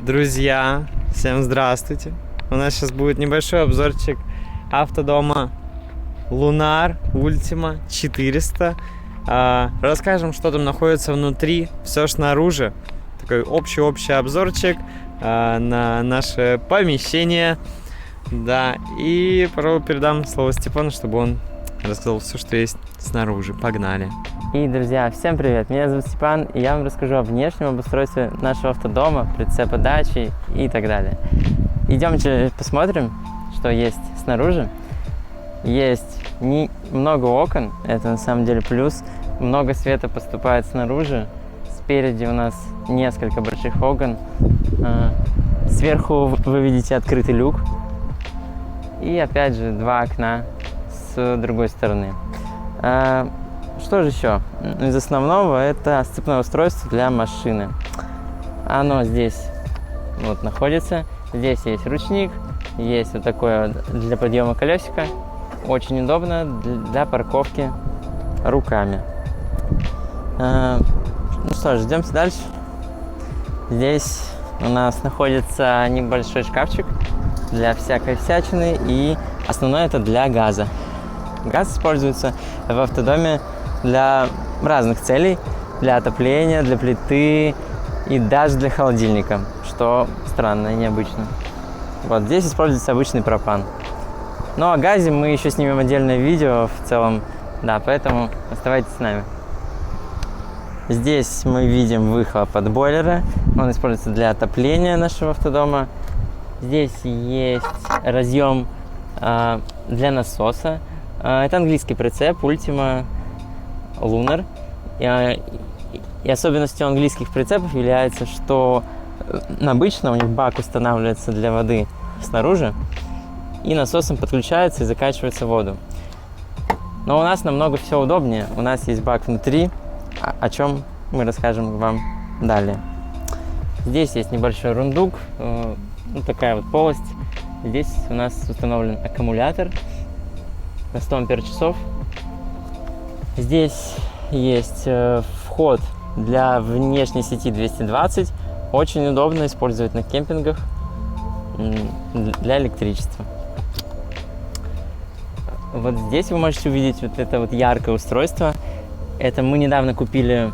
Друзья, всем здравствуйте. У нас сейчас будет небольшой обзорчик автодома Lunar Ultima 400. Расскажем, что там находится внутри, все снаружи. Такой общий обзорчик на наше помещение. Да, и пожалуй, передам слово Степану, чтобы он рассказал все, что есть снаружи. Погнали. И, друзья, всем привет! Меня зовут Степан, и я вам расскажу о внешнем обустройстве нашего автодома, прицепа дачи и так далее. Идемте посмотрим, что есть снаружи. Есть много окон, это на самом деле плюс. Много света поступает снаружи. Спереди у нас несколько больших окон. Сверху вы видите открытый люк. И опять же два окна с другой стороны. Что же еще? Из основного это сцепное устройство для машины. Оно здесь вот находится. Здесь есть ручник, есть вот такое для подъема колесика. Очень удобно для парковки руками. Ну что ж, идемте дальше. Здесь у нас находится небольшой шкафчик для всякой всячины, и основное это для газа. Газ используется в автодоме для разных целей, для отопления, для плиты и даже для холодильника, что странно и необычно. Вот здесь используется обычный пропан. Но о газе мы еще снимем отдельное видео в целом, да, поэтому оставайтесь с нами. Здесь мы видим выхлоп от бойлера, он используется для отопления нашего автодома. Здесь есть разъем для насоса. Это английский прицеп Ultima Lunar. И особенностью английских прицепов является, что обычно у них бак устанавливается для воды снаружи, и насосом подключается и закачивается воду. Но у нас намного все удобнее. У нас есть бак внутри, о чем мы расскажем вам далее. Здесь есть небольшой рундук, такая вот полость. Здесь у нас установлен аккумулятор на 100 ампер-часов. Здесь есть вход для внешней сети 220. Очень удобно использовать на кемпингах для электричества. Вот здесь вы можете увидеть вот это вот яркое устройство. Это мы недавно купили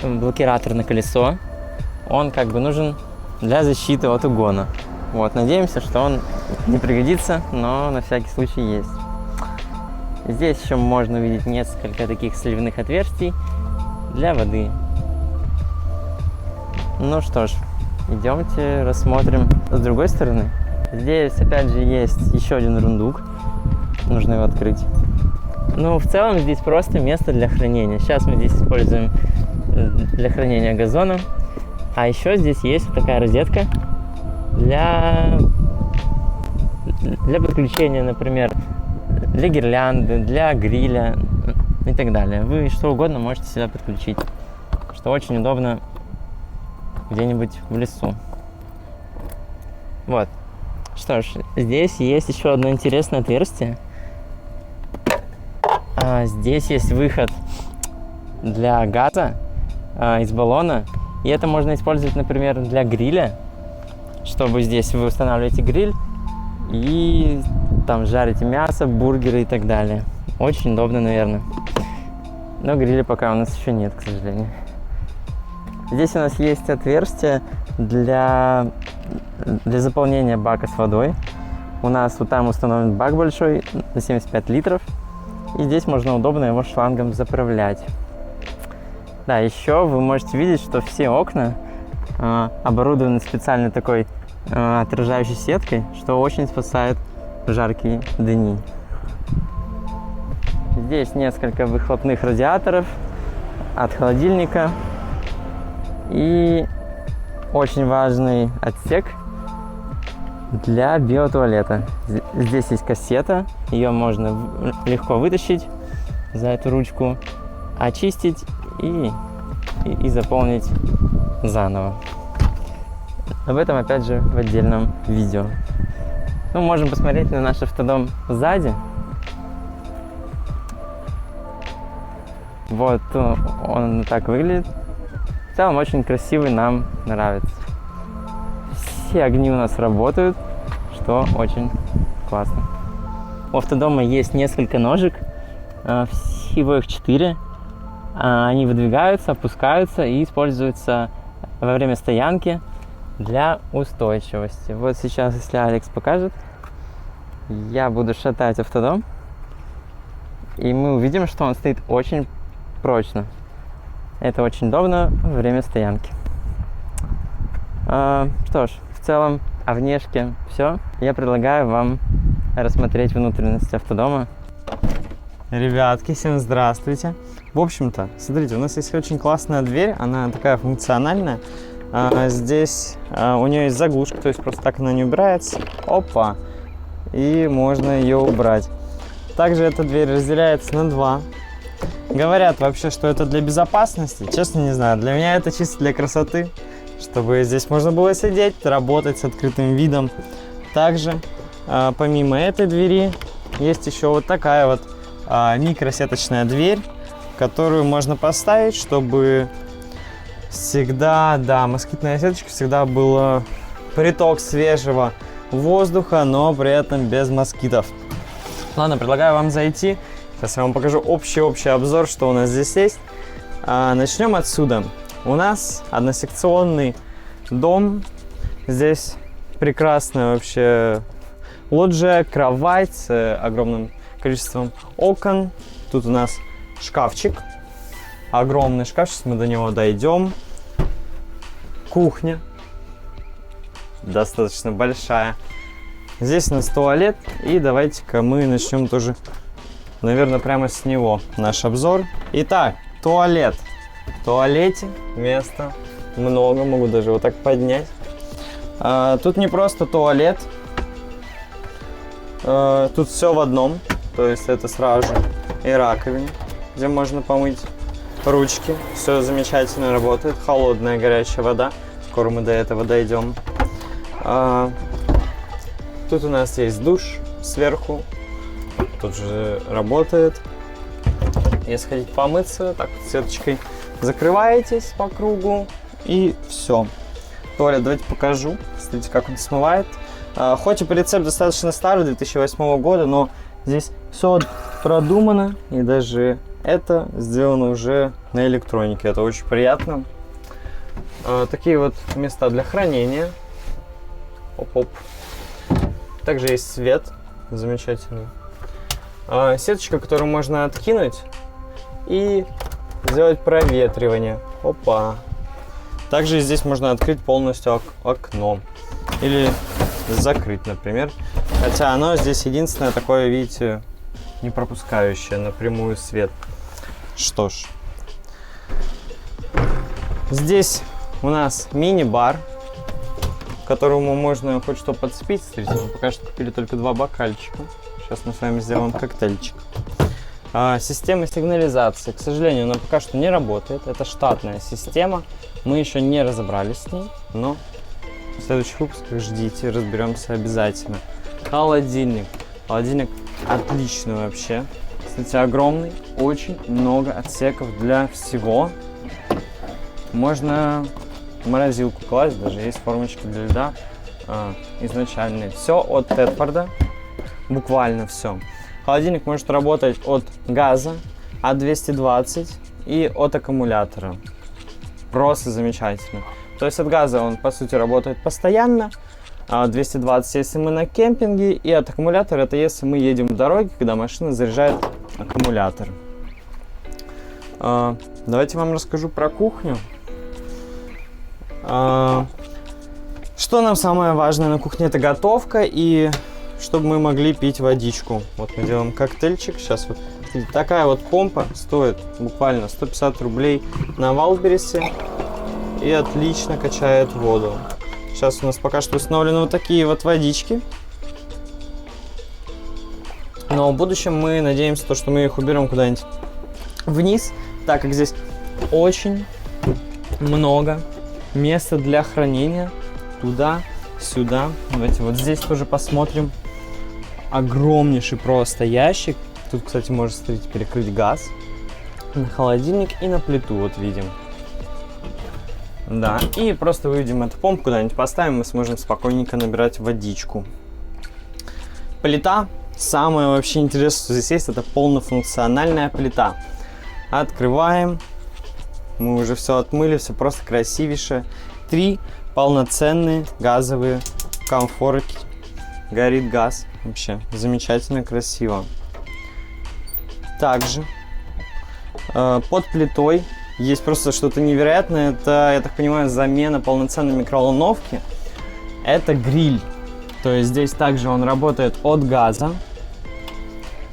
блокиратор на колесо. Он как бы нужен для защиты от угона. Вот, надеемся, что он не пригодится, но на всякий случай есть. Здесь еще можно увидеть несколько таких сливных отверстий для воды. Ну что ж, идемте рассмотрим с другой стороны. Здесь опять же есть еще один рундук. Нужно его открыть. Ну, в целом здесь просто место для хранения. Сейчас мы здесь используем для хранения газона. А еще здесь есть вот такая розетка для подключения, например, для гирлянды, для гриля и так далее. Вы что угодно можете сюда подключить, что очень удобно где-нибудь в лесу. Вот. Что ж, здесь есть еще одно интересное отверстие. Здесь есть выход для газа из баллона. И это можно использовать, например, для гриля, чтобы здесь вы устанавливаете гриль и там жарите мясо, бургеры и так далее. Очень удобно, наверное. Но гриля пока у нас еще нет, к сожалению. Здесь у нас есть отверстие для заполнения бака с водой. У нас вот там установлен бак большой на 75 литров. И здесь можно удобно его шлангом заправлять. Да, еще вы можете видеть, что все окна оборудованы специальной такой отражающей сеткой, что очень спасает в жаркие дни. Здесь несколько выхлопных радиаторов от холодильника и очень важный отсек для биотуалета. Здесь есть кассета, ее можно легко вытащить за эту ручку, очистить и заполнить заново. Об этом опять же в отдельном видео. Ну, можем посмотреть на наш автодом сзади. Вот он так выглядит. В целом очень красивый, нам нравится. все огни у нас работают, что очень классно. У автодома есть несколько ножек, всего их 4. Они выдвигаются, опускаются и используются во время стоянки для устойчивости. Вот сейчас, если Алекс покажет, я буду шатать автодом, и мы увидим, что он стоит очень прочно. Это очень удобно во время стоянки. Что ж, в целом о внешке все. Я предлагаю вам рассмотреть внутренности автодома. Ребятки, всем здравствуйте. В общем-то, смотрите, у нас есть очень классная дверь, она такая функциональная. Здесь у нее есть заглушка, то есть просто так она не убирается. Опа! И можно ее убрать. Также эта дверь разделяется на 2. Говорят вообще, что это для безопасности. Честно, не знаю. Для меня это чисто для красоты. Чтобы здесь можно было сидеть, работать с открытым видом. Также, помимо этой двери, есть еще вот такая вот микросеточная дверь, которую можно поставить, чтобы всегда, да, москитная сеточка, всегда был приток свежего воздуха, но при этом без москитов. Ладно, предлагаю вам зайти. Сейчас я вам покажу общий обзор, что у нас здесь есть. Начнем отсюда. У нас односекционный дом. Здесь прекрасная вообще лоджия, кровать с огромным количеством окон. Тут у нас шкафчик. Огромный шкаф, сейчас мы до него дойдем. Кухня. Достаточно большая. Здесь у нас туалет. И давайте-ка мы начнем тоже, наверное, прямо с него наш обзор. Итак, туалет. В туалете места много, могу даже вот так поднять. Тут не просто туалет. Тут все в одном. То есть это сразу же и раковина, где можно помыть ручки. Все замечательно работает. Холодная, горячая вода. Скоро мы до этого дойдем. Тут у нас есть душ сверху. Тут же работает. Если хотите помыться, так вот сеточкой закрываетесь по кругу и все. Туалет давайте покажу. Смотрите, как он смывает. Хоть и прицеп достаточно старый, 2008 года, но здесь все продумано. И даже это сделано уже на электронике. Это очень приятно. Такие вот места для хранения. Оп-оп. Также есть свет. Замечательный. Сеточка, которую можно откинуть и сделать проветривание. Опа. Также здесь можно открыть полностью окно. Или закрыть, например. Хотя оно здесь единственное такое, видите, не пропускающее напрямую свет. Что ж. Здесь у нас мини-бар, к которому можно хоть что подцепить. Смотрите, мы пока что купили только 2 бокальчика. Сейчас мы с вами сделаем коктейльчик. Система сигнализации, к сожалению, она пока что не работает. Это штатная система. Мы еще не разобрались с ней, но в следующих выпусках ждите, разберемся обязательно. Холодильник. Холодильник отличный вообще. Кстати, огромный. Очень много отсеков для всего. Можно в морозилку класть, даже есть формочки для льда изначальные. Все от Тедфорда. Буквально все. Холодильник может работать от газа, от 220 и от аккумулятора. Просто замечательно. То есть от газа он, по сути, работает постоянно. 220, если мы на кемпинге. И от аккумулятора, это если мы едем в дороге, когда машина заряжает аккумулятор. Давайте вам расскажу про кухню. Что нам самое важное на кухне? Это готовка и чтобы мы могли пить водичку. Вот мы делаем коктейльчик. Сейчас вот такая вот помпа стоит буквально 150 рублей на Вайлдберрисе и отлично качает воду. Сейчас у нас пока что установлены вот такие вот водички. Но в будущем мы надеемся, что мы их уберем куда-нибудь вниз, так как здесь очень много места для хранения. Туда-сюда. Давайте вот здесь тоже посмотрим. Огромнейший просто ящик. Тут, кстати, можно, смотрите, перекрыть газ на холодильник и на плиту, вот видим. Да, и просто выведем эту помпу куда-нибудь, поставим, мы сможем спокойненько набирать водичку. Плита. Самое вообще интересное, что здесь есть, это полнофункциональная плита. Открываем. Мы уже все отмыли, все просто красивейшее. 3 полноценные газовые комфорки. Горит газ. Вообще замечательно, красиво. Также под плитой есть просто что-то невероятное. Это, я так понимаю, замена полноценной микроволновки. Это гриль. То есть здесь также он работает от газа,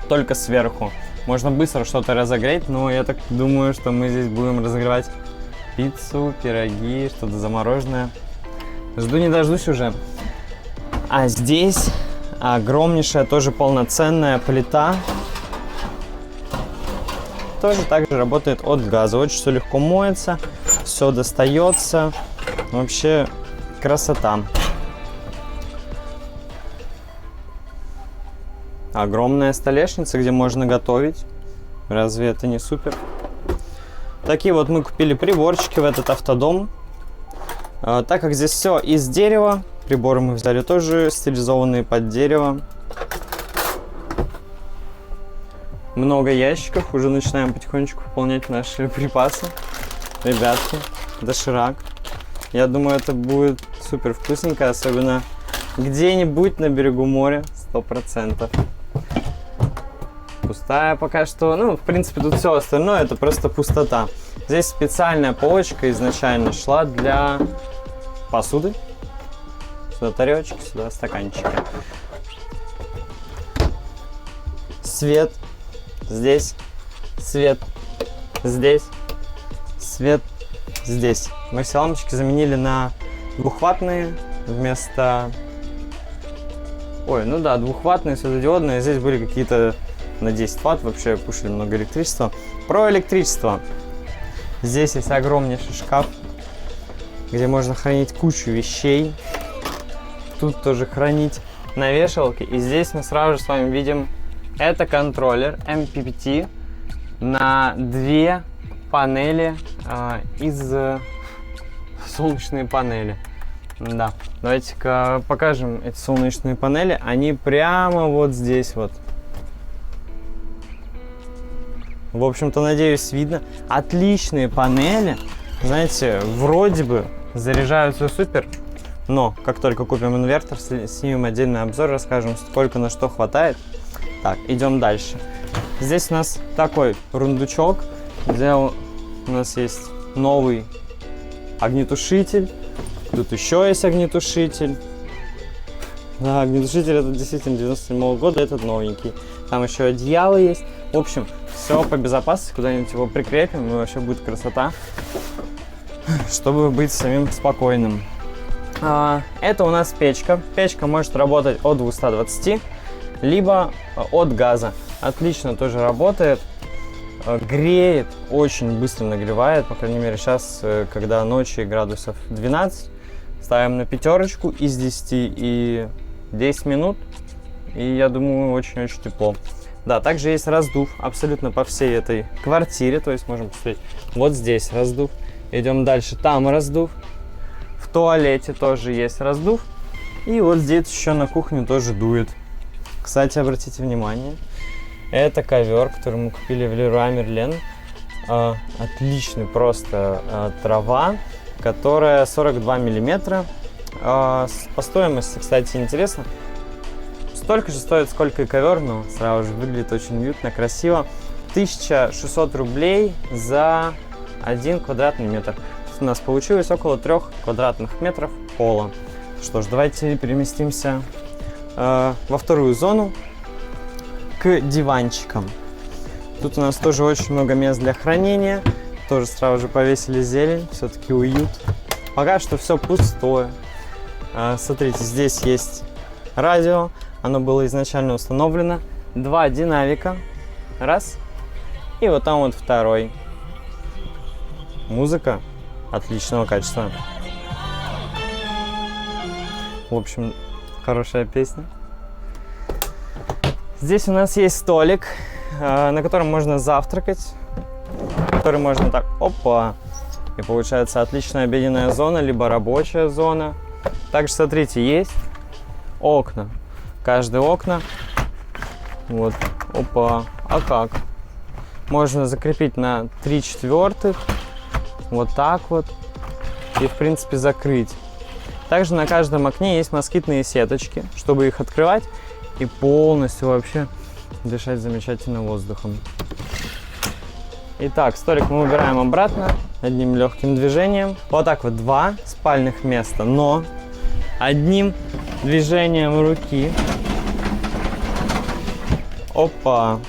только сверху. Можно быстро что-то разогреть, но я так думаю, что мы здесь будем разогревать пиццу, пироги, что-то замороженное. Жду не дождусь уже. А здесь огромнейшая, тоже полноценная плита. Тоже также работает от газа. Очень все легко моется, все достается. Вообще красота. Огромная столешница, где можно готовить. Разве это не супер? Такие вот мы купили приборчики в этот автодом. Так как здесь все из дерева, приборы мы взяли тоже стилизованные под дерево. Много ящиков, уже начинаем потихонечку пополнять наши припасы. Ребятки, доширак. Я думаю, это будет супер вкусненько, особенно где-нибудь на берегу моря, 100%. Пустая пока что, ну, в принципе, тут все остальное, это просто пустота. Здесь специальная полочка изначально шла для посуды. Сюда тарелочки, сюда стаканчики. Свет здесь, свет здесь, свет здесь. Мы все лампочки заменили на двухваттные вместо... Ой, ну да, двухваттные, светодиодные. Здесь были какие-то на 10 ватт, вообще кушали много электричества. Про электричество. Здесь есть огромнейший шкаф, где можно хранить кучу вещей. Тут тоже хранить на вешалке. И здесь мы сразу же с вами видим, это контроллер MPPT на 2 панели из солнечной панели. Да, давайте-ка покажем эти солнечные панели. Они прямо вот здесь вот. В общем-то, надеюсь, видно. Отличные панели. Знаете, вроде бы заряжаются супер. Но, как только купим инвертор, снимем отдельный обзор, расскажем, сколько на что хватает. Так, идем дальше. Здесь у нас такой рундучок, где у нас есть новый огнетушитель. Тут еще есть огнетушитель. Да, огнетушитель это действительно 97-го года, этот новенький. Там еще одеяло есть. В общем, все по безопасности, куда-нибудь его прикрепим, и вообще будет красота, чтобы быть самим спокойным. Это у нас печка. Печка может работать от 220, либо от газа. Отлично тоже работает. Греет, очень быстро нагревает, по крайней мере сейчас, когда ночью градусов 12, ставим на 5 из 10 и 10 минут, и я думаю, очень-очень тепло. Да, также есть раздув абсолютно по всей этой квартире, то есть можем посмотреть, вот здесь раздув, идем дальше, там раздув, в туалете тоже есть раздув, и вот здесь еще на кухне тоже дует. Кстати, обратите внимание, это ковер, который мы купили в Leroy Merlin. Отличный просто трава, которая 42 миллиметра. По стоимости, кстати, интересно. Столько же стоит, сколько и ковер, но сразу же выглядит очень уютно, красиво. 1600 рублей за 1 квадратный метр. У нас получилось около 3 квадратных метров пола. Что ж, давайте переместимся во вторую зону, к диванчикам. Тут у нас тоже очень много мест для хранения. Тоже сразу же повесили зелень, все-таки уют. Пока что все пустое. Смотрите, здесь есть радио. Оно было изначально установлено. 2 динамика. Раз. И вот там вот второй. Музыка отличного качества. В общем, хорошая песня. Здесь у нас есть столик, на котором можно завтракать. Который можно так, опа, И получается отличная обеденная зона, либо рабочая зона. Также, смотрите, есть окна. Каждое окна. Вот. Опа. А как? Можно закрепить на 3/4. Вот так вот. И, в принципе, закрыть. Также на каждом окне есть москитные сеточки, чтобы их открывать и полностью вообще дышать замечательным воздухом. Итак, столик мы убираем обратно одним легким движением. Вот так вот 2 спальных места, но одним движением руки. Опа!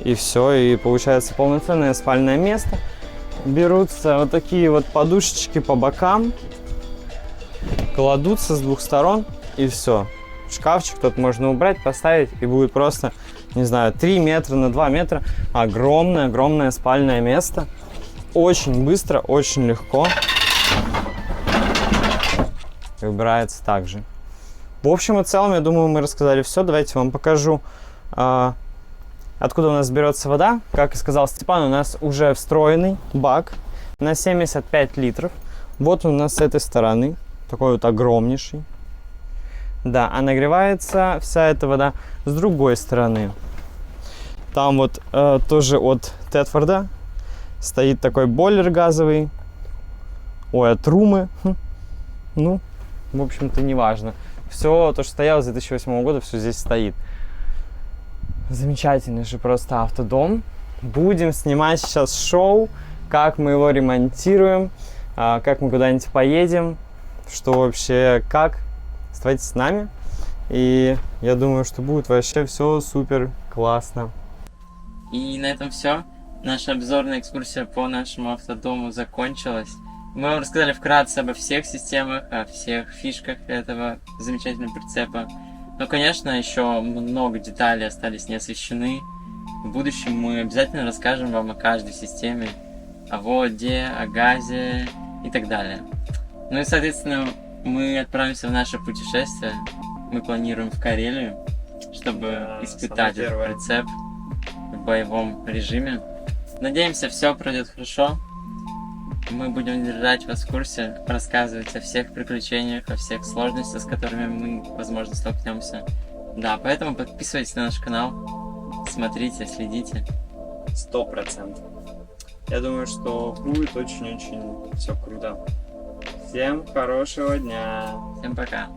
И все, и получается полноценное спальное место. Берутся вот такие вот подушечки по бокам, кладутся с 2 сторон, и все. Шкафчик тут можно убрать, поставить, и будет просто, не знаю, 3 метра на 2 метра. Огромное спальное место. Очень быстро, очень легко. И убирается также. В общем и целом, я думаю, мы рассказали все. Давайте вам покажу, откуда у нас берется вода. Как и сказал Степан, у нас уже встроенный бак на 75 литров. Вот он у нас с этой стороны. Такой вот огромнейший. Да, а нагревается вся эта вода с другой стороны. Там вот тоже от Тетфорда стоит такой бойлер газовый. Ой, от Румы. Ну, в общем-то, не важно. Все то, что стояло с 2008 года, все здесь стоит. Замечательный же просто автодом. Будем снимать сейчас шоу, как мы его ремонтируем, как мы куда-нибудь поедем, что вообще, как. Оставайтесь с нами. И я думаю, что будет вообще все супер классно. И на этом все. Наша обзорная экскурсия по нашему автодому закончилась. Мы вам рассказали вкратце обо всех системах, о всех фишках этого замечательного прицепа. Но, конечно, еще много деталей остались не освещены. В будущем мы обязательно расскажем вам о каждой системе, о воде, о газе и так далее. Ну и, соответственно, мы отправимся в наше путешествие. Мы планируем в Карелию, чтобы испытать этот прицеп в боевом режиме. Надеемся, все пройдет хорошо. Мы будем держать вас в курсе, рассказывать о всех приключениях, о всех сложностях, с которыми мы, возможно, столкнемся. Да, поэтому подписывайтесь на наш канал, смотрите, следите. 100%. Я думаю, что будет очень-очень все круто. Всем хорошего дня. Всем пока.